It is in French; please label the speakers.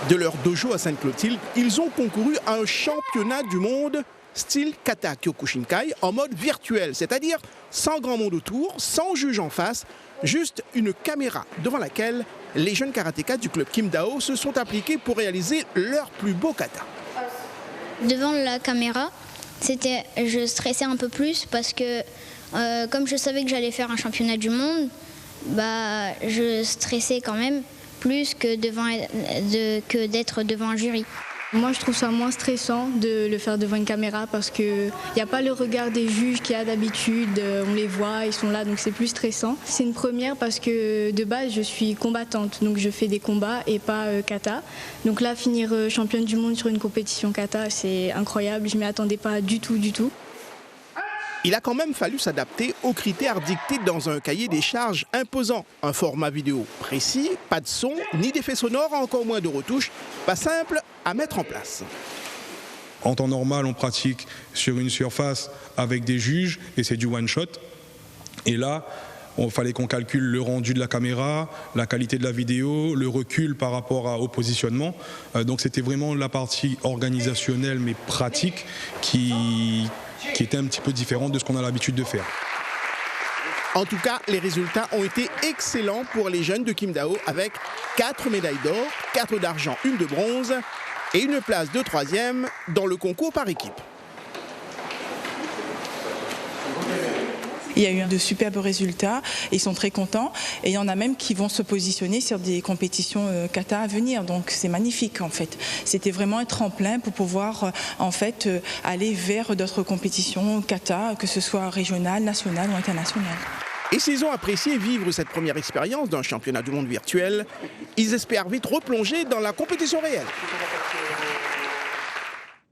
Speaker 1: De leur dojo à Sainte-Clotilde, ils ont concouru à un championnat du monde style kata Kyokushinkai en mode virtuel, c'est-à-dire sans grand monde autour, sans juge en face, juste une caméra devant laquelle les jeunes karatékas du club Kim Dao se sont appliqués pour réaliser leur plus beau kata.
Speaker 2: Devant la caméra, je stressais un peu plus parce que comme je savais que j'allais faire un championnat du monde, je stressais quand même plus que d'être devant un jury.
Speaker 3: Moi, je trouve ça moins stressant de le faire devant une caméra parce qu'il n'y a pas le regard des juges qu'il y a d'habitude. On les voit, ils sont là, donc c'est plus stressant. C'est une première parce que de base, je suis combattante, donc je fais des combats et pas kata. Donc là, finir championne du monde sur une compétition kata, c'est incroyable. Je ne m'y attendais pas du tout, du tout.
Speaker 1: Il a quand même fallu s'adapter aux critères dictés dans un cahier des charges imposant. Un format vidéo précis, pas de son, ni d'effets sonores, encore moins de retouches, pas simple à mettre en place.
Speaker 4: En temps normal, on pratique sur une surface avec des juges et c'est du one-shot. Et là, il fallait qu'on calcule le rendu de la caméra, la qualité de la vidéo, le recul par rapport au positionnement. Donc c'était vraiment la partie organisationnelle mais pratique qui était un petit peu différente de ce qu'on a l'habitude de faire.
Speaker 1: En tout cas, les résultats ont été excellents pour les jeunes de Kim Dao avec 4 médailles d'or, 4 d'argent, 1 de bronze et une place de 3e dans le concours par équipe.
Speaker 5: Il y a eu de superbes résultats, ils sont très contents et il y en a même qui vont se positionner sur des compétitions kata à venir, donc c'est magnifique en fait. C'était vraiment un tremplin pour pouvoir en fait aller vers d'autres compétitions kata, que ce soit régionales, nationales ou internationales.
Speaker 1: Et s'ils ont apprécié vivre cette première expérience d'un championnat du monde virtuel, ils espèrent vite replonger dans la compétition réelle.